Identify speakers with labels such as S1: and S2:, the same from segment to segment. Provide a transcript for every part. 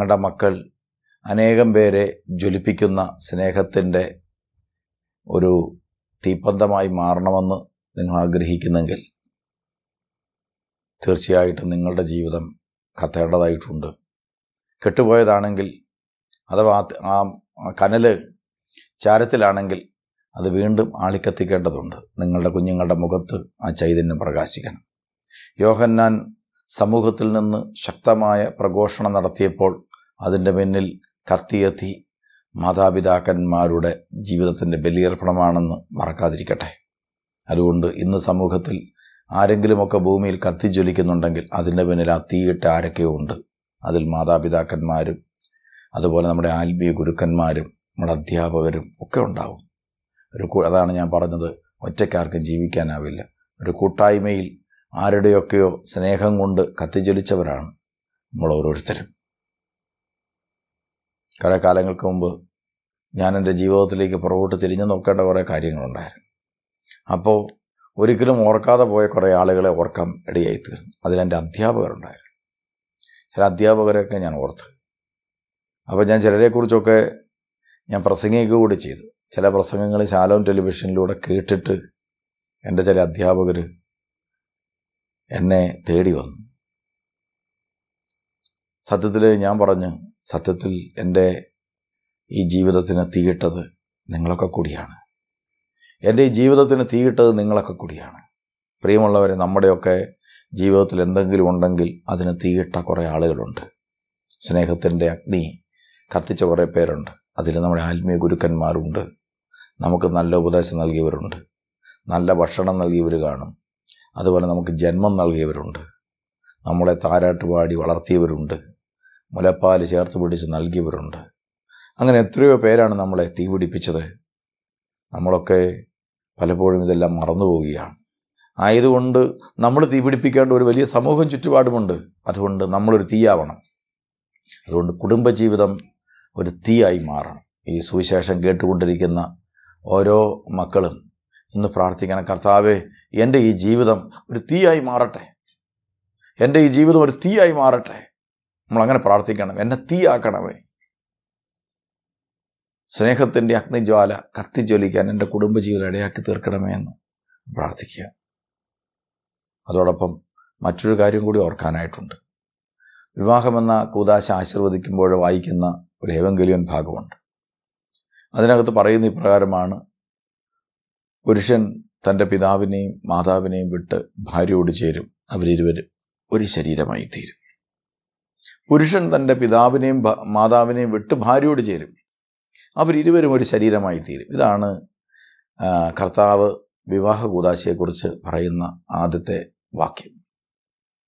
S1: നിങ്ങളുടെ മക്കൾ അനേകം പേരെ ജ്വലിപ്പിക്കുന്ന സ്നേഹത്തിൻ്റെ ഒരു തീപ്പന്തമായി മാറണമെന്ന് നിങ്ങൾ ആഗ്രഹിക്കുന്നെങ്കിൽ തീർച്ചയായിട്ടും നിങ്ങളുടെ ജീവിതം കത്തേണ്ടതായിട്ടുണ്ട്. കെട്ടുപോയതാണെങ്കിൽ അഥവാ ആ കനൽ ചാരത്തിലാണെങ്കിൽ അത് വീണ്ടും ആളിക്കത്തിക്കേണ്ടതുണ്ട്. നിങ്ങളുടെ കുഞ്ഞുങ്ങളുടെ മുഖത്ത് ആ ചൈതന്യം പ്രകാശിക്കണം. യോഹന്നാൻ സമൂഹത്തിൽ നിന്ന് ശക്തമായ പ്രഘോഷണം നടത്തിയപ്പോൾ അതിൻ്റെ പിന്നിൽ കത്തിയ തീ മാതാപിതാക്കന്മാരുടെ ജീവിതത്തിൻ്റെ ബലിയർപ്പണമാണെന്ന് മറക്കാതിരിക്കട്ടെ. അതുകൊണ്ട് ഇന്ന് സമൂഹത്തിൽ ആരെങ്കിലുമൊക്കെ ഭൂമിയിൽ കത്തിജ്വലിക്കുന്നുണ്ടെങ്കിൽ അതിൻ്റെ പിന്നിൽ ആ തീയിട്ട് ആരൊക്കെയോ ഉണ്ട്. അതിൽ മാതാപിതാക്കന്മാരും അതുപോലെ നമ്മുടെ ആത്മീയ ഗുരുക്കന്മാരും നമ്മുടെ അധ്യാപകരും ഒക്കെ ഉണ്ടാവും. അതാണ് ഞാൻ പറഞ്ഞത്, ഒറ്റയ്ക്കാർക്കും ജീവിക്കാനാവില്ല. ഒരു കൂട്ടായ്മയിൽ ആരുടെയൊക്കെയോ സ്നേഹം കൊണ്ട് കത്തിജ്വലിച്ചവരാണ് നമ്മൾ ഓരോരുത്തരും. കുറേ കാലങ്ങൾക്ക് മുമ്പ് ഞാൻ എൻ്റെ ജീവിതത്തിലേക്ക് പുറകോട്ട് തിരിഞ്ഞു നോക്കേണ്ട കുറേ കാര്യങ്ങളുണ്ടായിരുന്നു. അപ്പോൾ ഒരിക്കലും ഓർക്കാതെ പോയ കുറേ ആളുകളെ ഓർക്കാൻ ഇടയായി തീർന്നു. അതിലെൻ്റെ അധ്യാപകരുണ്ടായിരുന്നു. ചില അധ്യാപകരെയൊക്കെ ഞാൻ ഓർത്ത്. അപ്പോൾ ഞാൻ ചിലരെക്കുറിച്ചൊക്കെ ഞാൻ പ്രസംഗിക്കുക കൂടി ചെയ്തു. ചില പ്രസംഗങ്ങൾ ശാലോം ടെലിവിഷനിലൂടെ കേട്ടിട്ട് എൻ്റെ ചില അധ്യാപകർ എന്നെ തേടി വന്നു. സത്യത്തിൽ ഞാൻ പറഞ്ഞു, സത്യത്തിൽ എൻ്റെ ഈ ജീവിതത്തിന് തീയിട്ടത് നിങ്ങളൊക്കെ കൂടിയാണ്. എൻ്റെ ഈ ജീവിതത്തിന് തീയിട്ടത് നിങ്ങളൊക്കെ കൂടിയാണ്. പ്രിയമുള്ളവരെ, നമ്മുടെയൊക്കെ ജീവിതത്തിൽ എന്തെങ്കിലും ഉണ്ടെങ്കിൽ അതിന് തീയിട്ട കുറേ ആളുകളുണ്ട്. സ്നേഹത്തിൻ്റെ അഗ്നി കത്തിച്ച കുറേ പേരുണ്ട്. അതിൽ നമ്മുടെ ആത്മീയ ഗുരുക്കന്മാരുണ്ട്. നമുക്ക് നല്ല ഉപദേശം നൽകിയവരുണ്ട്. നല്ല ഭക്ഷണം നൽകിയവർ കാണും. അതുപോലെ നമുക്ക് ജന്മം നൽകിയവരുണ്ട്. നമ്മളെ താരാട്ടുപാടി വളർത്തിയവരുണ്ട്. മുലപ്പാൽ ചേർത്ത് പിടിച്ച് നൽകിയവരുണ്ട്. അങ്ങനെ എത്രയോ പേരാണ് നമ്മളെ തീ പിടിപ്പിച്ചത്. നമ്മളൊക്കെ പലപ്പോഴും ഇതെല്ലാം മറന്നു പോവുകയാണ്. ആയതുകൊണ്ട് നമ്മൾ തീ പിടിപ്പിക്കേണ്ട ഒരു വലിയ സമൂഹം ചുറ്റുപാടുമുണ്ട്. അതുകൊണ്ട് നമ്മളൊരു തീയാവണം. അതുകൊണ്ട് കുടുംബജീവിതം ഒരു തീയായി മാറണം. ഈ സുവിശേഷം കേട്ടുകൊണ്ടിരിക്കുന്ന ഓരോ മക്കളും ഇന്ന് പ്രാർത്ഥിക്കണം, കർത്താവേ, എൻ്റെ ഈ ജീവിതം ഒരു തീയായി മാറട്ടെ. എൻ്റെ ഈ ജീവിതം ഒരു തീയായി മാറട്ടെ. നമ്മളങ്ങനെ പ്രാർത്ഥിക്കണം. എന്നെ തീയാക്കണമേ. സ്നേഹത്തിൻ്റെ അഗ്നിജ്വാല കത്തിജ്വലിക്കാൻ എൻ്റെ കുടുംബജീവിതം ഇടയാക്കി തീർക്കണമേ എന്ന് പ്രാർത്ഥിക്കുക. അതോടൊപ്പം മറ്റൊരു കാര്യം കൂടി ഓർക്കാനായിട്ടുണ്ട്. വിവാഹമെന്ന കൂദാശ ആശീർവദിക്കുമ്പോൾ വായിക്കുന്ന ഒരു ഏവങ്കലിയൻ ഭാഗമുണ്ട്. അതിനകത്ത് പറയുന്ന ഇപ്രകാരമാണ്: പുരുഷൻ തൻ്റെ പിതാവിനെയും മാതാവിനെയും വിട്ട് ഭാര്യയോട് ചേരും, അവരിരുവരും ഒരു ശരീരമായി തീരും. പുരുഷൻ തൻ്റെ പിതാവിനെയും മാതാവിനെയും വിട്ട് ഭാര്യയോട് ചേരും, അവരിരുവരും ഒരു ശരീരമായി തീരും. ഇതാണ് കർത്താവ് വിവാഹ കൂദാശയെക്കുറിച്ച് പറയുന്ന ആദ്യത്തെ വാക്യം.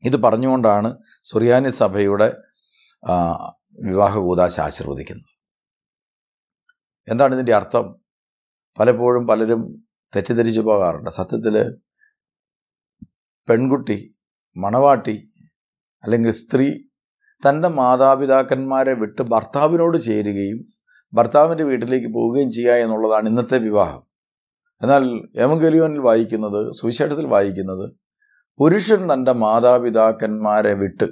S1: ഇത് പറഞ്ഞുകൊണ്ടാണ് സുറിയാനി സഭയുടെ വിവാഹ കൂദാശ ആശീർവദിക്കുന്നത്. എന്താണ് ഇതിൻ്റെ അർത്ഥം? പലപ്പോഴും പലരും തെറ്റിദ്ധരിച്ചു പോകാറുണ്ട്. സത്യത്തിൽ പെൺകുട്ടി, മണവാട്ടി അല്ലെങ്കിൽ സ്ത്രീ തൻ്റെ മാതാപിതാക്കന്മാരെ വിട്ട് ഭർത്താവിനോട് ചേരുകയും ഭർത്താവിൻ്റെ വീട്ടിലേക്ക് പോവുകയും ചെയ്യുക എന്നുള്ളതാണ് ഇന്നത്തെ വിവാഹം. എന്നാൽ എവങ്കലിയോനിൽ വായിക്കുന്നത്, സുവിശേഷത്തിൽ വായിക്കുന്നത്, പുരുഷൻ തൻ്റെ മാതാപിതാക്കന്മാരെ വിട്ട്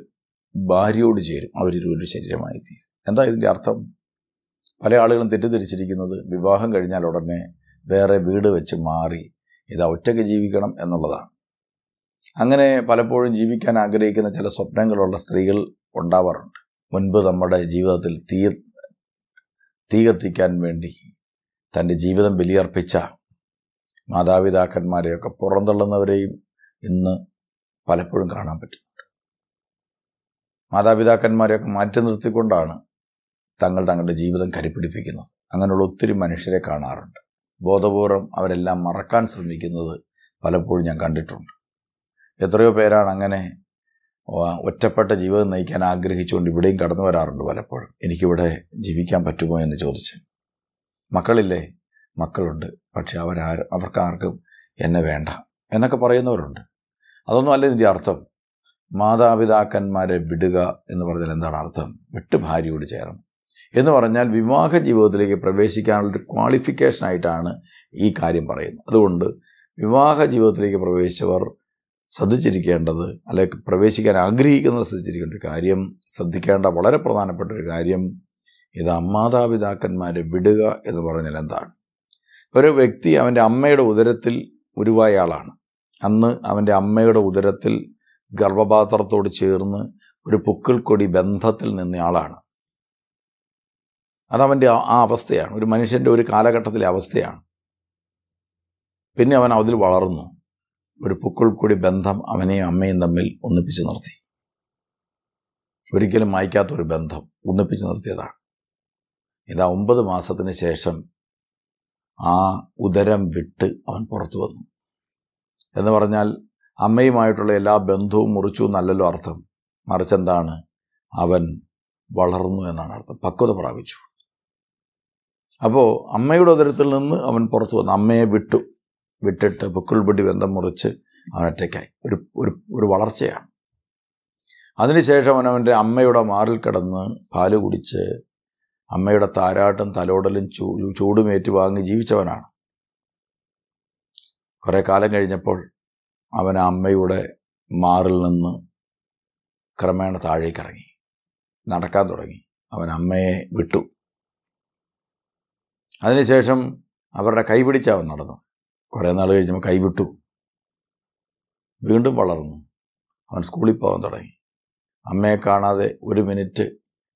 S1: ഭാര്യയോട് ചേരും, അവരൊരു ശരീരമായി തീരും. എന്താ ഇതിൻ്റെ അർത്ഥം? പല ആളുകളും തെറ്റിദ്ധരിച്ചിരിക്കുന്നത് വിവാഹം കഴിഞ്ഞാൽ ഉടനെ വേറെ വീട് വെച്ച് മാറി ഒറ്റയ്ക്ക് ജീവിക്കണം എന്നുള്ളതാണ്. അങ്ങനെ പലപ്പോഴും ജീവിക്കാൻ ആഗ്രഹിക്കുന്ന ചില സ്വപ്നങ്ങളുള്ള സ്ത്രീകൾ ഉണ്ടാവാറുണ്ട്. മുൻപ് നമ്മുടെ ജീവിതത്തിൽ തീ കത്തിക്കാൻ വേണ്ടി തൻ്റെ ജീവിതം ബലിയർപ്പിച്ച മാതാപിതാക്കന്മാരെയൊക്കെ പുറന്തള്ളുന്നവരെയും ഇന്ന് പലപ്പോഴും കാണാൻ പറ്റുന്നുണ്ട്. മാതാപിതാക്കന്മാരെയൊക്കെ മാറ്റി നിർത്തിക്കൊണ്ടാണ് തങ്ങളുടെ ജീവിതം കരിപ്പിടിപ്പിക്കുന്നത്. അങ്ങനെയുള്ള ഒത്തിരി മനുഷ്യരെ കാണാറുണ്ട്. ബോധപൂർവം അവരെല്ലാം മറക്കാൻ ശ്രമിക്കുന്നത് പലപ്പോഴും ഞാൻ കണ്ടിട്ടുണ്ട്. എത്രയോ പേരാണ് അങ്ങനെ ഒറ്റപ്പെട്ട ജീവിതം നയിക്കാൻ ആഗ്രഹിച്ചുകൊണ്ട് ഇവിടെയും കടന്നു വരാറുണ്ട്. പലപ്പോഴും എനിക്കിവിടെ ജീവിക്കാൻ പറ്റുമോ എന്ന് ചോദിച്ച്. മക്കളില്ലേ? മക്കളുണ്ട്, പക്ഷെ അവർക്കാർക്കും എന്നെ വേണ്ട എന്നൊക്കെ പറയുന്നവരുണ്ട്. അതൊന്നും അല്ല ഇതിൻ്റെ അർത്ഥം. മാതാപിതാക്കന്മാരെ വിടുക എന്ന് പറഞ്ഞാൽ എന്താണ് അർത്ഥം? വിട്ട് ഭാര്യയോട് ചേരണം എന്ന് പറഞ്ഞാൽ വിവാഹ ജീവിതത്തിലേക്ക് പ്രവേശിക്കാനുള്ളൊരു ക്വാളിഫിക്കേഷനായിട്ടാണ് ഈ കാര്യം പറയുന്നത്. അതുകൊണ്ട് വിവാഹ ജീവിതത്തിലേക്ക് പ്രവേശിച്ചവർ ശ്രദ്ധിച്ചിരിക്കേണ്ടത്, അല്ലെങ്കിൽ പ്രവേശിക്കാൻ ആഗ്രഹിക്കുന്നത് ശ്രദ്ധിച്ചിരിക്കേണ്ട ഒരു കാര്യം, ശ്രദ്ധിക്കേണ്ട വളരെ പ്രധാനപ്പെട്ട ഒരു കാര്യം, ഇത് മാതാപിതാക്കന്മാരെ വിടുക എന്ന് പറഞ്ഞാൽ എന്താണ്? ഒരു വ്യക്തി അവൻ്റെ അമ്മയുടെ ഉദരത്തിൽ ഉരുവായ ആളാണ്. അന്ന് അവൻ്റെ അമ്മയുടെ ഉദരത്തിൽ ഗർഭപാത്രത്തോട് ചേർന്ന് ഒരു പുക്കിൾ കൊടി ബന്ധത്തിൽ നിന്നയാളാണ്. അതവൻ്റെ ആ അവസ്ഥയാണ്, ഒരു മനുഷ്യൻ്റെ ഒരു കാലഘട്ടത്തിലെ അവസ്ഥയാണ്. പിന്നെ അവൻ അതിൽ വളർന്നു. ഒരു പുക്കിൾ കൊടി ബന്ധം അവനെയും അമ്മയും തമ്മിൽ ഒന്നിപ്പിച്ച് നിർത്തി. ഒരിക്കലും മായ്ക്കാത്തൊരു ബന്ധം ഒന്നിപ്പിച്ച് നിർത്തിയതാണ്. ഇതാ 9 മാസത്തിന് ശേഷം ആ ഉദരം വിട്ട് അവൻ പുറത്തു വന്നു. എന്ന് പറഞ്ഞാൽ അമ്മയുമായിട്ടുള്ള എല്ലാ ബന്ധവും മുറിച്ചു എന്നല്ലല്ലോ അർത്ഥം. മറിച്ചെന്താണ്? അവൻ വളർന്നു എന്നാണ് അർത്ഥം, പക്വത പ്രാപിച്ചു. അപ്പോൾ അമ്മയുടെ ഉദരത്തിൽ നിന്ന് അവൻ പുറത്തു വന്നു. അമ്മയെ വിട്ടിട്ട് പുക്കിൾപൊടി ബന്ധം മുറിച്ച് അവൻ ഒറ്റയ്ക്കായി. ഒരു വളർച്ചയാണ്. അതിനുശേഷം അവൻ്റെ അമ്മയുടെ മാറിൽ കിടന്ന് പാല് കുടിച്ച് അമ്മയുടെ താരാട്ടും തലോടലും ചൂടും ഏറ്റുവാങ്ങി ജീവിച്ചവനാണ്. കുറേ കാലം കഴിഞ്ഞപ്പോൾ അവൻ അമ്മയുടെ മാറിൽ നിന്ന് ക്രമേണ താഴേക്കിറങ്ങി, നടക്കാൻ തുടങ്ങി. അവൻ അമ്മയെ വിട്ടു. അതിനുശേഷം അവരുടെ കൈപിടിച്ച് അവൻ നടന്നു. കുറേ നാൾ കഴിഞ്ഞപ്പോൾ കൈവിട്ടു. വീണ്ടും വളർന്നു. അവൻ സ്കൂളിൽ പോകാൻ തുടങ്ങി. അമ്മയെ കാണാതെ ഒരു മിനിറ്റ്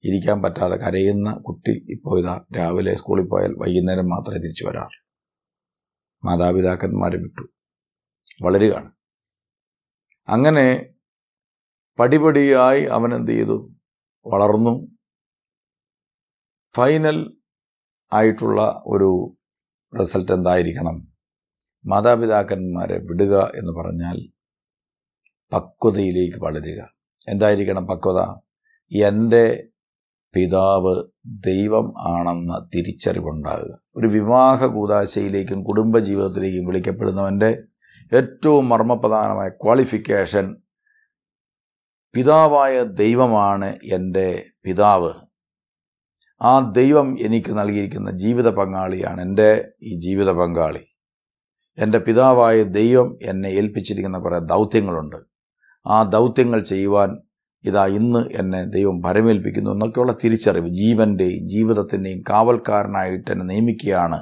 S1: ഇരിക്കാൻ പറ്റാതെ കരയുന്ന കുട്ടി ഇപ്പോൾ ഇതാ രാവിലെ സ്കൂളിൽ പോയാൽ വൈകുന്നേരം മാത്രമേ തിരിച്ചു വരാറുള്ളൂ. മാതാപിതാക്കന്മാരെ വിട്ടു വളരുകയാണ്. അങ്ങനെ പടിപടിയായി അവൻ എന്ത് ചെയ്തു? വളർന്നു. ഫൈനൽ ആയിട്ടുള്ള ഒരു റിസൾട്ട് എന്തായിരിക്കണം? മാതാപിതാക്കന്മാരെ വിടുക എന്ന് പറഞ്ഞാൽ പക്വതയിലേക്ക് വളരുക. എന്തായിരിക്കണം പക്വത? എൻ്റെ പിതാവ് ദൈവം ആണെന്ന തിരിച്ചറിവുണ്ടാകുക. ഒരു വിവാഹ കൂദാശയിലേക്കും കുടുംബജീവിതത്തിലേക്കും വിളിക്കപ്പെടുന്നവൻ്റെ ഏറ്റവും മർമ്മപ്രധാനമായ ക്വാളിഫിക്കേഷൻ, പിതാവായ ദൈവമാണ് എൻ്റെ പിതാവ്. ആ ദൈവം എനിക്ക് നൽകിയിരിക്കുന്ന ജീവിത പങ്കാളിയാണ് എൻ്റെ ഈ ജീവിത പങ്കാളി. എൻ്റെ പിതാവായ ദൈവം എന്നെ ഏൽപ്പിച്ചിരിക്കുന്ന കുറേ ദൗത്യങ്ങളുണ്ട്. ആ ദൗത്യങ്ങൾ ചെയ്യുവാൻ ഇതാ ഇന്ന് എന്നെ ദൈവം പരമേൽപ്പിക്കുന്നു എന്നൊക്കെയുള്ള തിരിച്ചറിവ്, ജീവൻ്റെയും ജീവിതത്തിൻ്റെയും കാവൽക്കാരനായിട്ട് എന്നെ നിയമിക്കുകയാണ്.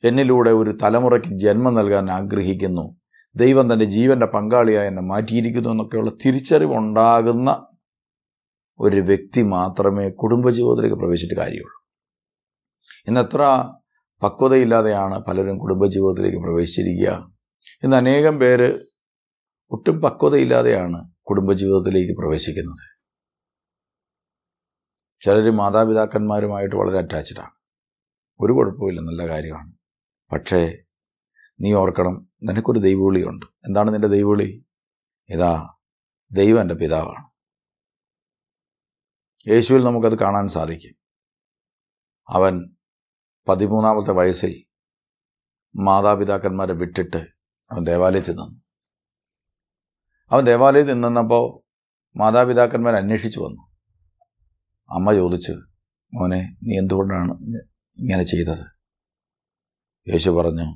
S1: എന്നിലൂടെ ഒരു തലമുറയ്ക്ക് ജന്മം നൽകാൻ ആഗ്രഹിക്കുന്നു. ദൈവം തൻ്റെ ജീവൻ്റെ പങ്കാളിയായി എന്നെ മാറ്റിയിരിക്കുന്നു എന്നൊക്കെയുള്ള തിരിച്ചറിവുണ്ടാകുന്ന ഒരു വ്യക്തി മാത്രമേ കുടുംബജീവിതത്തിലേക്ക് പ്രവേശിച്ചിട്ട് കാര്യമുള്ളൂ. ഇന്നെത്ര പക്വതയില്ലാതെയാണ് പലരും കുടുംബജീവിതത്തിലേക്ക് പ്രവേശിച്ചിരിക്കുക. ഇന്ന് അനേകം പേര് ഒട്ടും പക്വതയില്ലാതെയാണ് കുടുംബജീവിതത്തിലേക്ക് പ്രവേശിക്കുന്നത്. ചിലർ മാതാപിതാക്കന്മാരുമായിട്ട് വളരെ അറ്റാച്ച്ഡാണ്. ഒരു കുഴപ്പമില്ല, നല്ല കാര്യമാണ്. പക്ഷേ നീ ഓർക്കണം, നിനക്കൊരു ദൈവവിളിയുണ്ട്. എന്താണ് നിൻ്റെ ദൈവവിളി? ഇതാ ദൈവം എൻ്റെ പിതാവാണ്. യേശുവിൽ നമുക്കത് കാണാൻ സാധിക്കും. അവൻ 13-ാമത്തെ വയസ്സിൽ മാതാപിതാക്കന്മാരെ വിട്ടിട്ട് അവൻ ദേവാലയത്തിൽ നിന്നു. അവൻ ദേവാലയത്തിൽ നിന്നപ്പോൾ മാതാപിതാക്കന്മാർ അന്വേഷിച്ചു വന്നു. അമ്മ ചോദിച്ചു, മോനെ നീ എന്തുകൊണ്ടാണ് ഇങ്ങനെ ചെയ്തത്? യേശു പറഞ്ഞു,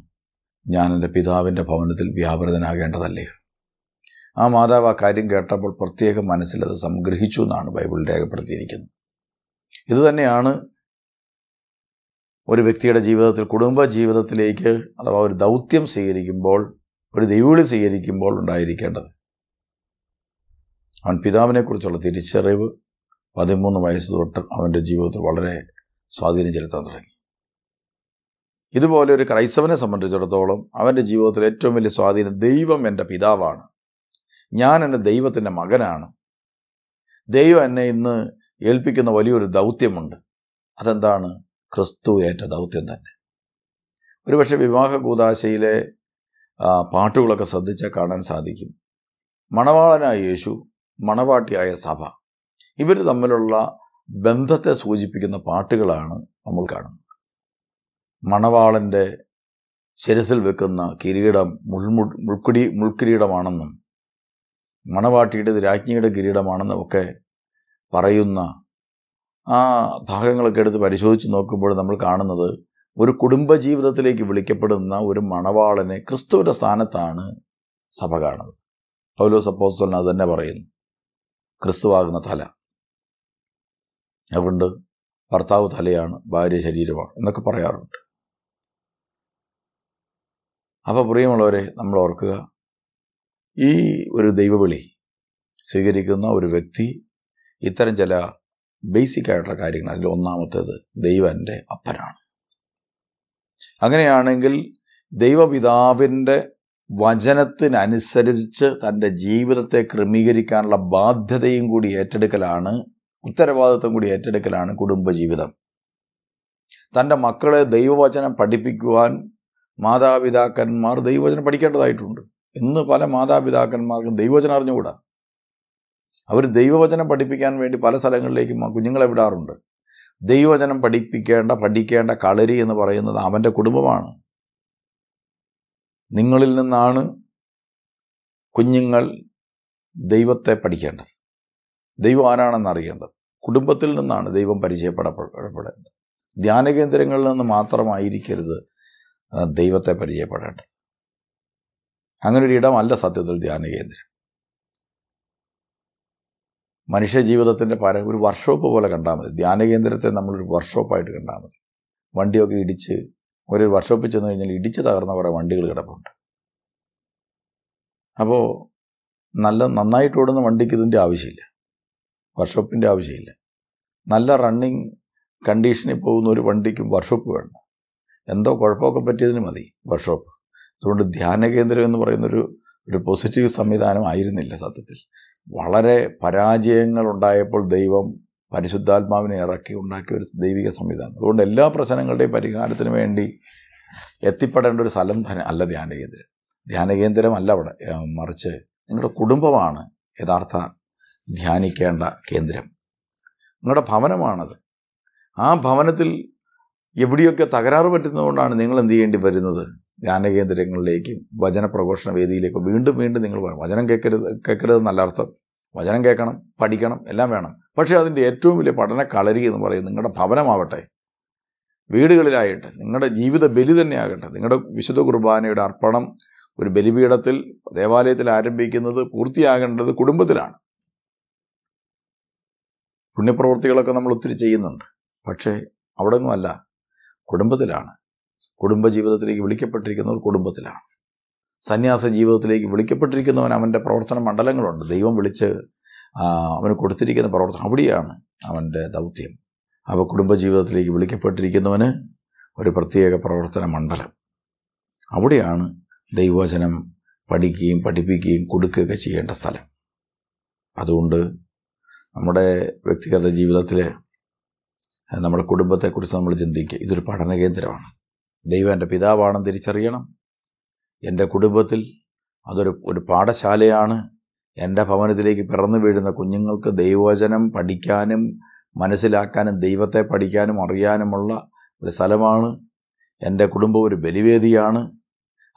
S1: ഞാൻ എൻ്റെ പിതാവിൻ്റെ ഭവനത്തിൽ വ്യാപൃതനാകേണ്ടതല്ലേ. ആ മാതാവ് ആ കാര്യം കേട്ടപ്പോൾ പ്രത്യേകം മനസ്സിലത് സംഗ്രഹിച്ചു എന്നാണ് ബൈബിളിൽ രേഖപ്പെടുത്തിയിരിക്കുന്നത്. ഇതുതന്നെയാണ് ഒരു വ്യക്തിയുടെ ജീവിതത്തിൽ, കുടുംബ ജീവിതത്തിലേക്ക് അഥവാ ഒരു ദൗത്യം സ്വീകരിക്കുമ്പോൾ, ഒരു ദൈവവിളി സ്വീകരിക്കുമ്പോൾ ഉണ്ടായിരിക്കേണ്ടത്. അവൻ പിതാവിനെക്കുറിച്ചുള്ള തിരിച്ചറിവ് 13 വയസ്സ് തൊട്ട് അവൻ്റെ ജീവിതത്തിൽ വളരെ സ്വാധീനം ചെലുത്താൻ തുടങ്ങി. ഇതുപോലെ ഒരു ക്രൈസ്തവനെ സംബന്ധിച്ചിടത്തോളം അവൻ്റെ ജീവിതത്തിൽ ഏറ്റവും വലിയ സ്വാധീനം, ദൈവം എൻ്റെ പിതാവാണ്, ഞാൻ എൻ്റെ ദൈവത്തിൻ്റെ മകനാണ്, ദൈവം എന്നെ ഇന്ന് ഏൽപ്പിക്കുന്ന വലിയൊരു ദൗത്യമുണ്ട്. അതെന്താണ്? ക്രിസ്തു ഏറ്റ ദൗത്യം തന്നെ. ഒരുപക്ഷെ വിവാഹ കൂദാശയിലെ പാട്ടുകളൊക്കെ ശ്രദ്ധിച്ചാൽ കാണാൻ സാധിക്കും. മണവാളനായ യേശു, മണവാട്ടിയായ സഭ, ഇവർ തമ്മിലുള്ള ബന്ധത്തെ സൂചിപ്പിക്കുന്ന പാട്ടുകളാണ് നമ്മൾ കാണുന്നത്. മണവാളൻ്റെ ശിരസിൽ വെക്കുന്ന കിരീടം മുൾക്കിരീടമാണെന്നും മണവാട്ടിയുടെ രാജ്ഞിയുടെ കിരീടമാണെന്നും ഒക്കെ പറയുന്ന ആ ഭാഗങ്ങളൊക്കെ എടുത്ത് പരിശോധിച്ച് നോക്കുമ്പോൾ നമ്മൾ കാണുന്നത് ഒരു കുടുംബജീവിതത്തിലേക്ക് വിളിക്കപ്പെടുന്ന ഒരു മണവാളനെ ക്രിസ്തുവിൻ്റെ സ്ഥാനത്താണ് സഭ കാണുന്നത്. പൗലോസ് അപ്പോസ്തലൻ അത് തന്നെ പറയുന്നു, ക്രിസ്തുവാകുന്ന തല. അതുകൊണ്ട് ഭർത്താവ് തലയാണ്, ഭാര്യ ശരീരമാണ് എന്നൊക്കെ പറയാറുണ്ട്. അപ്പോൾ പ്രിയമുള്ളവരെ, നമ്മൾ ഓർക്കുക, ഈ ഒരു ദൈവവിളി സ്വീകരിക്കുന്ന ഒരു വ്യക്തി ഇത്തരം ചില ബേസിക് ആയിട്ടുള്ള കാര്യങ്ങൾ, അതിൽ ഒന്നാമത്തേത് ദൈവം എൻ്റെ അപ്പനാണ്. അങ്ങനെയാണെങ്കിൽ ദൈവപിതാവിൻ്റെ വചനത്തിനനുസരിച്ച് തൻ്റെ ജീവിതത്തെ ക്രമീകരിക്കാനുള്ള ബാധ്യതയും കൂടി ഏറ്റെടുക്കലാണ്, ഉത്തരവാദിത്വം കൂടി ഏറ്റെടുക്കലാണ് കുടുംബജീവിതം. തൻ്റെ മക്കളെ ദൈവവചനം പഠിപ്പിക്കുവാൻ മാതാപിതാക്കന്മാർ ദൈവവചനം പഠിക്കേണ്ടതായിട്ടുണ്ട്. ഇന്ന് പല മാതാപിതാക്കന്മാർക്കും ദൈവവചനം അറിഞ്ഞുകൂടാ. അവർ ദൈവവചനം പഠിപ്പിക്കാൻ വേണ്ടി പല സ്ഥലങ്ങളിലേക്കും കുഞ്ഞുങ്ങളെ വിടാറുണ്ട്. ദൈവവചനം പഠിക്കേണ്ട കളരി എന്ന് പറയുന്നത് അവൻ്റെ കുടുംബമാണ്. നിങ്ങളിൽ നിന്നാണ് കുഞ്ഞുങ്ങൾ ദൈവത്തെ പഠിക്കേണ്ടത്, ദൈവം ആരാണെന്ന് അറിയേണ്ടത്. കുടുംബത്തിൽ നിന്നാണ് ദൈവം പരിചയപ്പെടേണ്ടത്. ധ്യാനകേന്ദ്രങ്ങളിൽ നിന്ന് മാത്രമായിരിക്കരുത് ദൈവത്തെ പരിചയപ്പെടേണ്ടത്. അങ്ങനൊരു ഇടമല്ല സത്യത്തിൽ ധ്യാനകേന്ദ്രം. മനുഷ്യ ജീവിതത്തിൻ്റെ ഒരു വർക്ക്ഷോപ്പ് പോലെ കണ്ടാൽ മതി. ധ്യാനകേന്ദ്രത്തെ നമ്മളൊരു വർക്ക്ഷോപ്പായിട്ട് കണ്ടാൽ മതി. വണ്ടിയൊക്കെ ഇടിച്ച് ഒരു വർക്ക്ഷോപ്പിൽ ചെന്ന് കഴിഞ്ഞാൽ ഇടിച്ച് തകർന്ന കുറേ വണ്ടികൾ കിടപ്പുണ്ട്. അപ്പോൾ നന്നായിട്ട് ഓടുന്ന വണ്ടിക്ക് ഇതിൻ്റെ ആവശ്യമില്ല, വർക്ക്ഷോപ്പിൻ്റെ ആവശ്യമില്ല. നല്ല റണ്ണിങ് കണ്ടീഷനിൽ പോകുന്ന ഒരു വണ്ടിക്കും വർക്ക്ഷോപ്പ് വേണ്ട. എന്തോ കുഴപ്പമൊക്കെ പറ്റിയതിന് മതി വർക്ക്ഷോപ്പ്. അതുകൊണ്ട് ധ്യാനകേന്ദ്രം എന്ന് പറയുന്നൊരു പോസിറ്റീവ് സംവിധാനം ആയിരുന്നില്ല സത്യത്തിൽ. വളരെ പരാജയങ്ങൾ ഉണ്ടായപ്പോൾ ദൈവം പരിശുദ്ധാത്മാവിനെ ഇറക്കി ഉണ്ടാക്കിയ ഒരു ദൈവിക സംവിധാനം. അതുകൊണ്ട് എല്ലാ പ്രശ്നങ്ങളുടെയും പരിഹാരത്തിന് വേണ്ടി എത്തിപ്പെടേണ്ട ഒരു സ്ഥലം തന്നെ അല്ല ധ്യാനകേന്ദ്രം. ധ്യാനകേന്ദ്രമല്ല അവിടെ, മറിച്ച് നിങ്ങളുടെ കുടുംബമാണ് യഥാർത്ഥ ധ്യാനിക്കേണ്ട കേന്ദ്രം. നിങ്ങളുടെ ഭവനമാണത്. ആ ഭവനത്തിൽ എവിടെയൊക്കെ തകരാറ് പറ്റുന്നതുകൊണ്ടാണ് നിങ്ങൾ എന്ത് ചെയ്യേണ്ടി വരുന്നത്? ധ്യാനകേന്ദ്രങ്ങളിലേക്കും വചനപ്രഘോഷണ വേദിയിലേക്കും വീണ്ടും നിങ്ങൾ പറയും. വചനം കേൾക്കരുത് നല്ല അർത്ഥം. വചനം കേൾക്കണം, പഠിക്കണം, എല്ലാം വേണം. പക്ഷേ അതിൻ്റെ ഏറ്റവും വലിയ പഠന കളരി എന്ന് പറയുന്നത് നിങ്ങളുടെ ഭവനമാവട്ടെ, വീടുകളിലായിട്ട് നിങ്ങളുടെ ജീവിത ബലി തന്നെ ആകട്ടെ. നിങ്ങളുടെ വിശുദ്ധ കുർബാനയുടെ അർപ്പണം ഒരു ബലിപീഠത്തിൽ ദേവാലയത്തിൽ ആരംഭിക്കുന്നത് പൂർത്തിയാകേണ്ടത് കുടുംബത്തിലാണ്. പുണ്യപ്രവൃത്തികളൊക്കെ നമ്മൾ ഒത്തിരി ചെയ്യുന്നുണ്ട്, പക്ഷേ അവിടെ ഒന്നുമല്ല, കുടുംബത്തിലാണ്. കുടുംബജീവിതത്തിലേക്ക് വിളിക്കപ്പെട്ടിരിക്കുന്നവർ കുടുംബത്തിലാണ്. സന്യാസ ജീവിതത്തിലേക്ക് വിളിക്കപ്പെട്ടിരിക്കുന്നവൻ അവൻ്റെ പ്രവർത്തന മണ്ഡലങ്ങളുണ്ട്. ദൈവം വിളിച്ച് അവന് കൊടുത്തിരിക്കുന്ന പ്രവർത്തനം അവിടെയാണ് അവൻ്റെ ദൗത്യം. അപ്പോൾ കുടുംബജീവിതത്തിലേക്ക് വിളിക്കപ്പെട്ടിരിക്കുന്നവന് ഒരു പ്രത്യേക പ്രവർത്തന മണ്ഡലം, അവിടെയാണ് ദൈവവചനം പഠിക്കുകയും പഠിപ്പിക്കുകയും കൊടുക്കുകയൊക്കെ ചെയ്യേണ്ട സ്ഥലം. അതുകൊണ്ട് നമ്മുടെ വ്യക്തിഗത ജീവിതത്തിൽ നമ്മുടെ കുടുംബത്തെക്കുറിച്ച് നമ്മൾ ചിന്തിക്കുക. ഇതൊരു പഠന കേന്ദ്രമാണ്. ദൈവം എൻ്റെ പിതാവാണെന്ന് തിരിച്ചറിയണം. എൻ്റെ കുടുംബത്തിൽ അതൊരു പാഠശാലയാണ്. എൻ്റെ ഭവനത്തിലേക്ക് പിറന്നു വീഴുന്ന കുഞ്ഞുങ്ങൾക്ക് ദൈവവചനം പഠിക്കാനും മനസ്സിലാക്കാനും ദൈവത്തെ പഠിക്കാനും അറിയാനുമുള്ള ഒരു സ്ഥലമാണ്. എൻ്റെ കുടുംബം ഒരു ബലിവേദിയാണ്.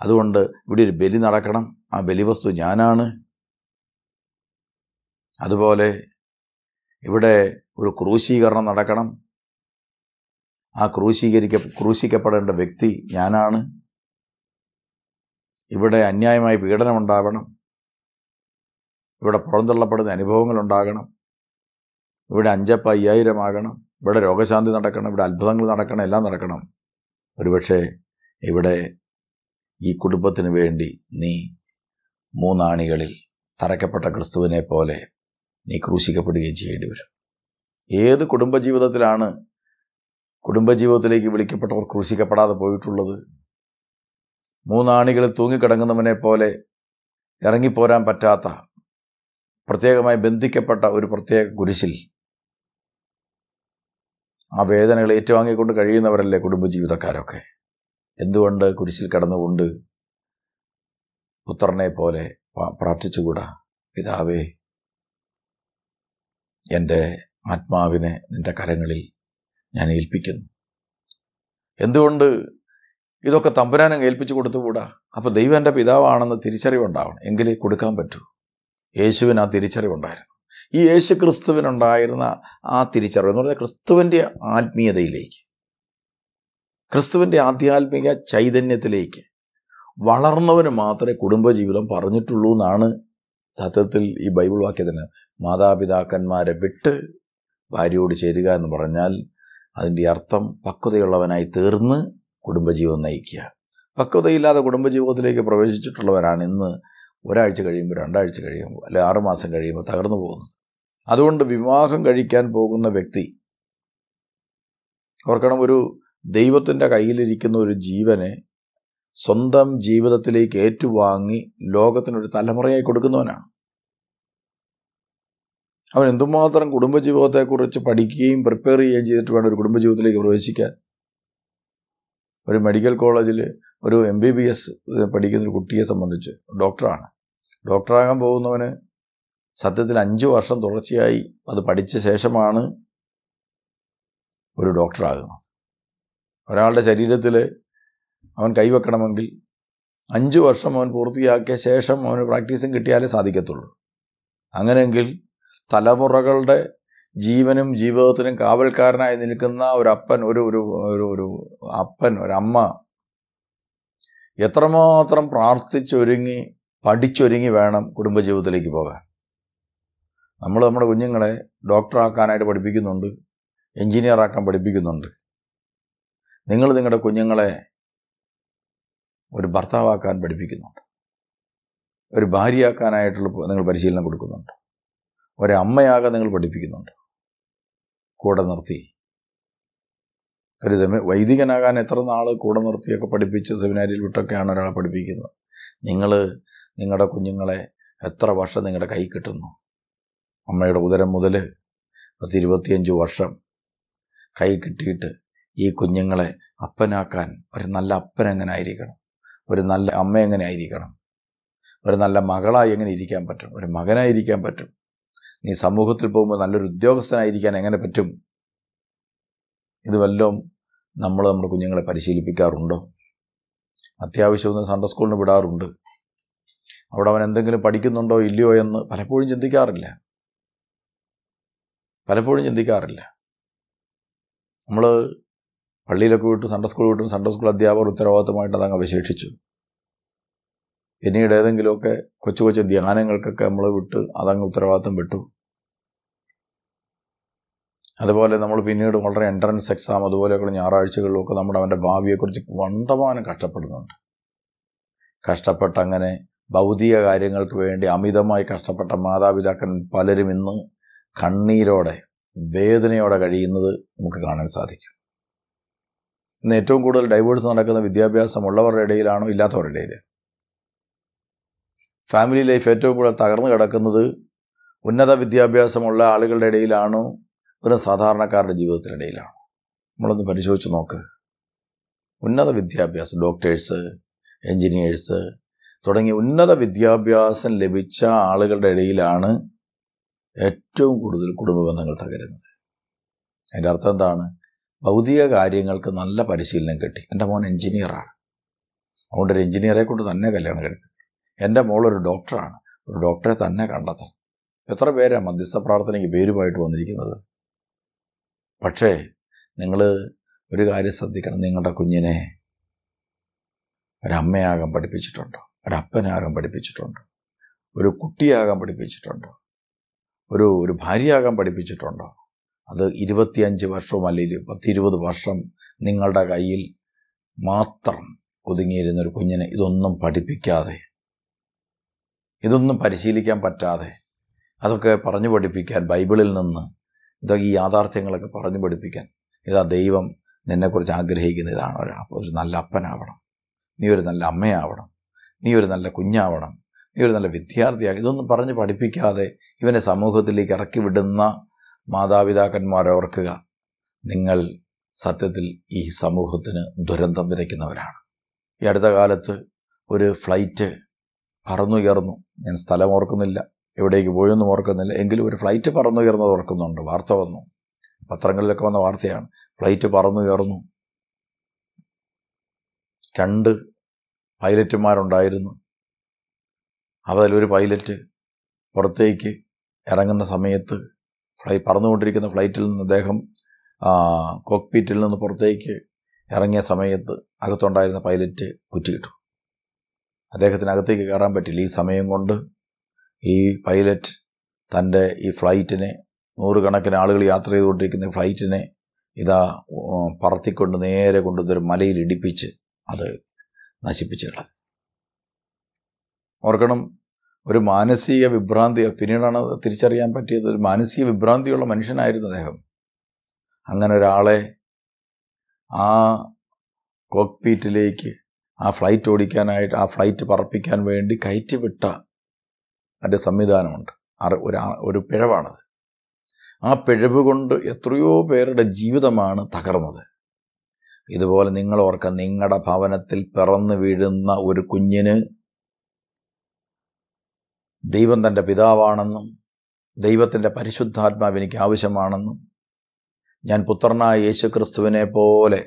S1: അതുകൊണ്ട് ഇവിടെ ഒരു ബലി നടക്കണം. ആ ബലിവസ്തു ഞാനാണ്. അതുപോലെ ഇവിടെ ഒരു ക്രൂശീകരണം നടക്കണം. ആ ക്രൂശിക്കപ്പെടേണ്ട വ്യക്തി ഞാനാണ്. ഇവിടെ അന്യായമായി പീഡനം ഉണ്ടാവണം. ഇവിടെ പുറന്തള്ളപ്പെടുന്ന അനുഭവങ്ങൾ ഉണ്ടാകണം. ഇവിടെ 5,000 ആകണം. ഇവിടെ രോഗശാന്തി നടക്കണം. ഇവിടെ അത്ഭുതങ്ങൾ നടക്കണം. എല്ലാം നടക്കണം. ഒരുപക്ഷെ ഇവിടെ ഈ കുടുംബത്തിന് വേണ്ടി നീ 3 ആണികളിൽ തറയ്ക്കപ്പെട്ട ക്രിസ്തുവിനെ പോലെ നീ ക്രൂശിക്കപ്പെടുകയും ചെയ്യേണ്ടി വരും. ഏത് കുടുംബജീവിതത്തിലേക്ക് വിളിക്കപ്പെട്ടവർ ക്രൂശിക്കപ്പെടാതെ പോയിട്ടുള്ളത്? 3 ആണികളിൽ തൂങ്ങിക്കിടങ്ങുന്നവനെ പോലെ ഇറങ്ങിപ്പോരാൻ പറ്റാത്ത, പ്രത്യേകമായി ബന്ധിക്കപ്പെട്ട ഒരു പ്രത്യേക കുരിശിൽ ആ വേദനകൾ ഏറ്റുവാങ്ങിക്കൊണ്ട് കഴിയുന്നവരല്ലേ കുടുംബജീവിതക്കാരൊക്കെ. എന്തുകൊണ്ട് കുരിശിൽ കിടന്നുകൊണ്ട് പുത്രനെ പോലെ പ്രാർത്ഥിച്ചുകൂടാ? പിതാവേ, എൻ്റെ ആത്മാവിനെ നിൻ്റെ കരങ്ങളിൽ ഞാൻ ഏൽപ്പിക്കുന്നു. എന്തുകൊണ്ട് ഇതൊക്കെ തമ്പുരാനെ ഏൽപ്പിച്ചു കൊടുത്തുകൂടാ? അപ്പോൾ ദൈവം എൻ്റെ പിതാവാണെന്ന് തിരിച്ചറിവുണ്ടാവണം, എങ്കിലേ കൊടുക്കാൻ പറ്റൂ. യേശുവിന് ആ തിരിച്ചറിവുണ്ടായിരുന്നു. ഈ യേശു ക്രിസ്തുവിനുണ്ടായിരുന്ന ആ തിരിച്ചറിവ് എന്ന് പറഞ്ഞാൽ ക്രിസ്തുവിൻ്റെ ആത്മീയതയിലേക്ക്, ക്രിസ്തുവിൻ്റെ ആധ്യാത്മിക ചൈതന്യത്തിലേക്ക് വളർന്നവന് മാത്രമേ കുടുംബജീവിതം പറഞ്ഞിട്ടുള്ളൂ എന്നാണ് സത്യത്തിൽ ഈ ബൈബിൾ വാക്യത്തിന് മാതാപിതാക്കന്മാരെ വിട്ട് ഭാര്യയോട് ചേരുക എന്ന് പറഞ്ഞാൽ അതിൻ്റെ അർത്ഥം പക്വതയുള്ളവനായി തീർന്ന് കുടുംബജീവിതം നയിക്കുക. പക്വതയില്ലാതെ കുടുംബജീവിതത്തിലേക്ക് പ്രവേശിച്ചിട്ടുള്ളവരാണ് ഇന്ന് ഒരാഴ്ച കഴിയുമ്പോൾ, 2 ആഴ്ച കഴിയുമ്പോൾ, അല്ലെ 6 മാസം കഴിയുമ്പോൾ തകർന്നു പോകുന്നത്. അതുകൊണ്ട് വിവാഹം കഴിക്കാൻ പോകുന്ന വ്യക്തി ഓർക്കണം, ഒരു ദൈവത്തിൻ്റെ കയ്യിലിരിക്കുന്ന ഒരു ജീവനെ സ്വന്തം ജീവിതത്തിലേക്ക് ഏറ്റുവാങ്ങി ലോകത്തിനൊരു തലമുറയായി കൊടുക്കുന്നവനാണ്. അവൻ എന്തുമാത്രം കുടുംബജീവിതത്തെക്കുറിച്ച് പഠിക്കുകയും പ്രിപ്പയർ ചെയ്യുകയും ചെയ്തിട്ട് വേണം ഒരു കുടുംബജീവിതത്തിലേക്ക് പ്രവേശിക്കാൻ. ഒരു മെഡിക്കൽ കോളേജിൽ ഒരു MBBS പഠിക്കുന്ന ഒരു കുട്ടിയെ സംബന്ധിച്ച്, ഡോക്ടറാണ്, ഡോക്ടറാകാൻ പോകുന്നവന് സത്യത്തിൽ 5 വർഷം തുടർച്ചയായി അത് പഠിച്ച ശേഷമാണ് ഒരു ഡോക്ടറാകുന്നത്. ഒരാളുടെ ശരീരത്തിൽ അവൻ കൈവെക്കണമെങ്കിൽ 5 വർഷം അവൻ പൂർത്തിയാക്കിയ ശേഷം അവന് പ്രാക്ടീസും കിട്ടിയാലേ സാധിക്കത്തുള്ളൂ. അങ്ങനെയെങ്കിൽ തലമുറകളുടെ ജീവനും ജീവിതത്തിനും കാവൽക്കാരനായി നിൽക്കുന്ന ഒരപ്പൻ, ഒരമ്മ എത്രമാത്രം പ്രാർത്ഥിച്ചൊരുങ്ങി പഠിച്ചൊരുങ്ങി വേണം കുടുംബജീവിതത്തിലേക്ക് പോകാൻ. നമ്മൾ നമ്മുടെ കുഞ്ഞുങ്ങളെ ഡോക്ടറാക്കാനായിട്ട് പഠിപ്പിക്കുന്നുണ്ട്, എൻജിനീയറാക്കാൻ പഠിപ്പിക്കുന്നുണ്ട്. നിങ്ങൾ നിങ്ങളുടെ കുഞ്ഞുങ്ങളെ ഒരു ഭർത്താവാക്കാൻ പഠിപ്പിക്കുന്നുണ്ട്, ഒരു ഭാര്യയാക്കാനായിട്ടുള്ള നിങ്ങൾ പരിശീലനം കൊടുക്കുന്നുണ്ട്, ഒരമ്മയാകാൻ നിങ്ങൾ പഠിപ്പിക്കുന്നുണ്ട്. കൂടെ നിർത്തി ഒരു വൈദികനാകാൻ എത്ര നാൾ കൂടെ നിർത്തിയൊക്കെ പഠിപ്പിച്ച് സെമിനാരിയിൽ വിട്ടൊക്കെയാണ് ഒരാളെ പഠിപ്പിക്കുന്നത്. നിങ്ങൾ നിങ്ങളുടെ കുഞ്ഞുങ്ങളെ എത്ര വർഷം നിങ്ങളുടെ കൈ കിട്ടുന്നു? അമ്മയുടെ ഉദരം മുതൽ 25 വർഷം കൈ കിട്ടിയിട്ട് ഈ കുഞ്ഞുങ്ങളെ അപ്പനാക്കാൻ ഒരു നല്ല അപ്പൻ എങ്ങനെ ആയിരിക്കണം, ഒരു നല്ല അമ്മ എങ്ങനെ ആയിരിക്കണം, ഒരു നല്ല മകളായി എങ്ങനെ ഇരിക്കാൻ പറ്റും, ഒരു മകനായിരിക്കാൻ പറ്റും, നീ സമൂഹത്തിൽ പോകുമ്പോൾ നല്ലൊരു ഉദ്യോഗസ്ഥനായിരിക്കാൻ എങ്ങനെ പറ്റും? ഇത് വല്ലതും നമ്മൾ നമ്മുടെ കുഞ്ഞുങ്ങളെ പരിശീലിപ്പിക്കാറുണ്ടോ? അത്യാവശ്യമൊന്നും സൺഡേ സ്കൂളിന് വിടാറുണ്ട്. അവിടെ അവൻ എന്തെങ്കിലും പഠിക്കുന്നുണ്ടോ ഇല്ലയോ എന്ന് പലപ്പോഴും ചിന്തിക്കാറില്ല. നമ്മൾ പള്ളിയിലൊക്കെ വിട്ടു, സൺഡേ സ്കൂൾ വിട്ടും സൺഡേ സ്കൂൾ അധ്യാപകർ ഉത്തരവാദിത്തമായിട്ട് അതങ്ങ് അവശേഷിച്ചു. പിന്നീട് ഏതെങ്കിലുമൊക്കെ കൊച്ചു കൊച്ചു ധ്യാനങ്ങൾക്കൊക്കെ നമ്മൾ വിട്ട് അതങ്ങ് ഉത്തരവാദിത്തം വിട്ടു. അതുപോലെ നമ്മൾ പിന്നീട് വളരെ എൻട്രൻസ് എക്സാം അതുപോലെയൊക്കെയുള്ള ഞായറാഴ്ചകളിലൊക്കെ അവൻ്റെ ഭാവിയെക്കുറിച്ച് വണ്ടമാനം കഷ്ടപ്പെടുന്നുണ്ട്. കഷ്ടപ്പെട്ടങ്ങനെ ഭൗതിക കാര്യങ്ങൾക്ക് വേണ്ടി അമിതമായി കഷ്ടപ്പെട്ട മാതാപിതാക്കൻ പലരും ഇന്ന് കണ്ണീരോടെ വേദനയോടെ കഴിയുന്നത് നമുക്ക് കാണാൻ സാധിക്കും. ഇന്ന് ഏറ്റവും കൂടുതൽ ഡൈവേഴ്സ് നടക്കുന്ന വിദ്യാഭ്യാസമുള്ളവരുടെ ഇടയിലാണോ ഇല്ലാത്തവരുടെ ഇടയിൽ? ഫാമിലി ലൈഫ് ഏറ്റവും കൂടുതൽ തകർന്നു കിടക്കുന്നത് ഉന്നത വിദ്യാഭ്യാസമുള്ള ആളുകളുടെ ഇടയിലാണോ ഒരു സാധാരണക്കാരുടെ ജീവിതത്തിനിടയിലാണോ? നമ്മളൊന്ന് പരിശോധിച്ച് നോക്ക്. ഉന്നത വിദ്യാഭ്യാസം, ഡോക്ടേഴ്സ്, എൻജിനീയേഴ്സ് തുടങ്ങിയ ഉന്നത വിദ്യാഭ്യാസം ലഭിച്ച ആളുകളുടെ ഇടയിലാണ് ഏറ്റവും കൂടുതൽ കുടുംബ ബന്ധങ്ങൾ തകരുന്നത്. അതിൻ്റെ അർത്ഥം എന്താണ്? ഭൗതിക കാര്യങ്ങൾക്ക് നല്ല പരിശീലനം കിട്ടി. എൻ്റെ മോൻ എൻജിനീയറാണ്, അതുകൊണ്ട് ഒരു എൻജിനീയറെ കൊണ്ട് തന്നെ കല്യാണം കഴിക്കും. എൻ്റെ മോളൊരു ഡോക്ടറാണ്, ഒരു ഡോക്ടറെ തന്നെ കണ്ടെത്തണം. എത്ര പേരാണ് മധ്യസ്ഥ പ്രാർത്ഥനയ്ക്ക് പേരുമായിട്ട് വന്നിരിക്കുന്നത്? പക്ഷേ നിങ്ങൾ ഒരു കാര്യം ശ്രദ്ധിക്കണം, നിങ്ങളുടെ കുഞ്ഞിനെ ഒരമ്മയാകാൻ പഠിപ്പിച്ചിട്ടുണ്ടോ? ഒരപ്പനാകാൻ പഠിപ്പിച്ചിട്ടുണ്ടോ? ഒരു കുട്ടിയാകാൻ പഠിപ്പിച്ചിട്ടുണ്ടോ? ഒരു ഭാര്യയാകാൻ പഠിപ്പിച്ചിട്ടുണ്ടോ? അത് 25 വർഷവും അല്ലെങ്കിൽ 10-20 വർഷം നിങ്ങളുടെ കയ്യിൽ മാത്രം ഒതുങ്ങിയിരുന്നൊരു കുഞ്ഞിനെ ഇതൊന്നും പഠിപ്പിക്കാതെ, ഇതൊന്നും പരിശീലിക്കാൻ പറ്റാതെ, അതൊക്കെ പറഞ്ഞു പഠിപ്പിക്കാൻ ബൈബിളിൽ നിന്ന് ഇതൊക്കെ ഈ യാഥാർത്ഥ്യങ്ങളൊക്കെ പറഞ്ഞു പഠിപ്പിക്കാൻ, ഇതാ ദൈവം നിന്നെക്കുറിച്ച് ആഗ്രഹിക്കുന്ന ഇതാണ്. ഒരു നല്ല അപ്പനാവണം, നീ ഒരു നല്ല അമ്മയാവണം, നീ ഒരു നല്ല കുഞ്ഞാവണം, നീ ഒരു നല്ല വിദ്യാർത്ഥിയാകണം. ഇതൊന്നും പറഞ്ഞ് പഠിപ്പിക്കാതെ ഇവനെ സമൂഹത്തിലേക്ക് ഇറക്കി വിടുന്ന മാതാപിതാക്കന്മാരെ ഓർക്കുക, നിങ്ങൾ സത്യത്തിൽ ഈ സമൂഹത്തിന് ദുരന്തം വിതയ്ക്കുന്നവരാണ്. ഈ അടുത്ത കാലത്ത് ഒരു ഫ്ലൈറ്റ് പറന്നുയർന്നു. ഞാൻ സ്ഥലം ഓർക്കുന്നില്ല, എവിടേക്ക് പോയൊന്നും ഓർക്കുന്നില്ല, എങ്കിലും ഒരു ഫ്ലൈറ്റ് പറന്നുയർന്നത് ഓർക്കുന്നുണ്ട്. വാർത്ത വന്നു, പത്രങ്ങളിലൊക്കെ വന്ന വാർത്തയാണ്. ഫ്ലൈറ്റ് പറന്നുയർന്നു, 2 പൈലറ്റുമാരുണ്ടായിരുന്നു. അതിലൊരു പൈലറ്റ് പുറത്തേക്ക് ഇറങ്ങുന്ന സമയത്ത് പറന്നുകൊണ്ടിരിക്കുന്ന ഫ്ലൈറ്റിൽ നിന്ന് അദ്ദേഹം കോക്ക്പീറ്റിൽ നിന്ന് പുറത്തേക്ക് ഇറങ്ങിയ സമയത്ത് അകത്തുണ്ടായിരുന്ന പൈലറ്റ് കുറ്റിയിട്ടു. അദ്ദേഹത്തിനകത്തേക്ക് കയറാൻ പറ്റില്ല. ഈ സമയം കൊണ്ട് ഈ പൈലറ്റ് തൻ്റെ ഈ ഫ്ലൈറ്റിനെ, നൂറുകണക്കിന് ആളുകൾ യാത്ര ചെയ്തുകൊണ്ടിരിക്കുന്ന ഫ്ലൈറ്റിനെ ഇതാ പറത്തിക്കൊണ്ട് നേരെ കൊണ്ടുവന്നൊരു മലയിൽ ഇടിപ്പിച്ച് അത് നശിപ്പിച്ച് കളഞ്ഞു. ഓർക്കണം, ഒരു മാനസിക വിഭ്രാന്തി, പിന്നീടാണ് തിരിച്ചറിയാൻ പറ്റിയത്, ഒരു മാനസിക വിഭ്രാന്തിയുള്ള മനുഷ്യനായിരുന്നു അദ്ദേഹം. അങ്ങനെ ഒരാളെ ആ കോക്ക്പീറ്റിലേക്ക് ആ ഫ്ലൈറ്റ് ഓടിക്കാനായിട്ട്, ആ ഫ്ലൈറ്റ് പറപ്പിക്കാൻ വേണ്ടി കയറ്റിവിട്ട അതിൻ്റെ സംവിധാനമുണ്ട്. ഒരു പിഴവാണത്. ആ പിഴവ് കൊണ്ട് എത്രയോ പേരുടെ ജീവിതമാണ് തകർന്നത്. ഇതുപോലെ നിങ്ങൾ ഓർക്കുക, നിങ്ങളുടെ ഭവനത്തിൽ പിറന്നു വീഴുന്ന ഒരു കുഞ്ഞിന് ദൈവം തൻ്റെ പിതാവാണെന്നും ദൈവത്തിൻ്റെ പരിശുദ്ധാത്മാവ് എനിക്ക് ആവശ്യമാണെന്നും ഞാൻ പുത്രനായ യേശു ക്രിസ്തുവിനെ പോലെ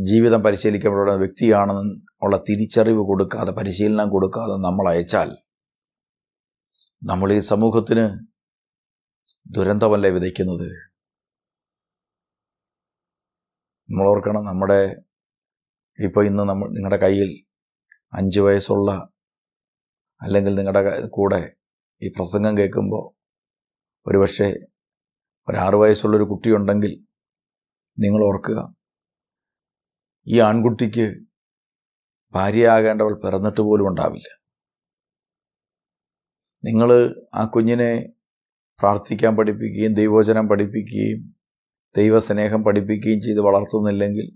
S1: ജീവിതം പരിശീലിക്കപ്പെടുന്ന വ്യക്തിയാണെന്നും ഉള്ള തിരിച്ചറിവ് കൊടുക്കാതെ, പരിശീലനം കൊടുക്കാതെ നമ്മൾ അയച്ചാൽ നമ്മൾ ഈ സമൂഹത്തിന് ദുരന്തമല്ലേ വിതയ്ക്കുന്നത്? നമ്മൾ ഓർക്കണം, നമ്മുടെ ഇപ്പോൾ ഇന്ന് നിങ്ങളുടെ കയ്യിൽ 5 വയസ്സുള്ള, അല്ലെങ്കിൽ നിങ്ങളുടെ കൂടെ ഈ പ്രസംഗം കേൾക്കുമ്പോൾ ഒരുപക്ഷെ ഒരു 6 വയസ്സുള്ളൊരു കുട്ടിയുണ്ടെങ്കിൽ നിങ്ങൾ ഓർക്കുക, ഈ ആൺകുട്ടിക്ക് ഭാര്യയാകേണ്ടവൾ പിറന്നിട്ട് പോലും ഉണ്ടാവില്ല. നിങ്ങൾ ആ കുഞ്ഞിനെ പ്രാർത്ഥിക്കാൻ പഠിപ്പിക്കുകയും ദൈവവചനം പഠിപ്പിക്കുകയും ദൈവസ്നേഹം പഠിപ്പിക്കുകയും ചെയ്ത് വളർത്തുന്നില്ലെങ്കിൽ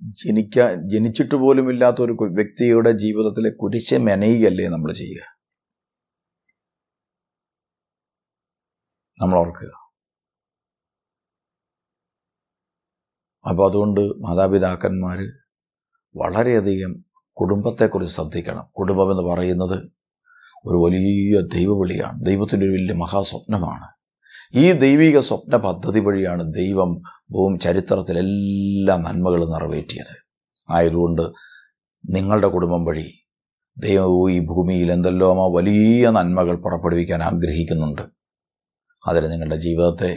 S1: ജനിച്ചിട്ട് പോലും ഇല്ലാത്തൊരു വ്യക്തിയുടെ ജീവിതത്തിലെ കുരിശ് മെനയുകയല്ലേ നമ്മൾ ചെയ്യുക? നമ്മൾ ഓർക്കുക. അപ്പോൾ അതുകൊണ്ട് മാതാപിതാക്കന്മാർ വളരെയധികം കുടുംബത്തെക്കുറിച്ച് ശ്രദ്ധിക്കണം. കുടുംബമെന്ന് പറയുന്നത് ഒരു വലിയ ദൈവവിളിയാണ്, ദൈവത്തിൻ്റെ ഒരു വലിയ മഹാസ്വപ്നമാണ്. ഈ ദൈവിക സ്വപ്ന പദ്ധതി വഴിയാണ് ദൈവം ചരിത്രത്തിലെല്ലാ നന്മകളും നിറവേറ്റിയത്. ആയതുകൊണ്ട് നിങ്ങളുടെ കുടുംബം വഴി ദൈവം ഈ ഭൂമിയിൽ എന്തെല്ലാമോ വലിയ നന്മകൾ പുറപ്പെടുവിക്കാൻ ആഗ്രഹിക്കുന്നുണ്ട്. അതിന് നിങ്ങളുടെ ജീവിതത്തെ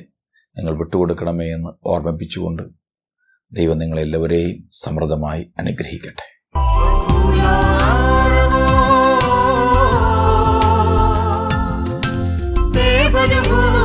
S1: നിങ്ങൾ വിട്ടുകൊടുക്കണമേ എന്ന് ഓർമ്മിപ്പിച്ചുകൊണ്ട് ദൈവം നിങ്ങളെല്ലാവരെയും സമൃദ്ധമായി അനുഗ്രഹിക്കട്ടെ.
S2: Devo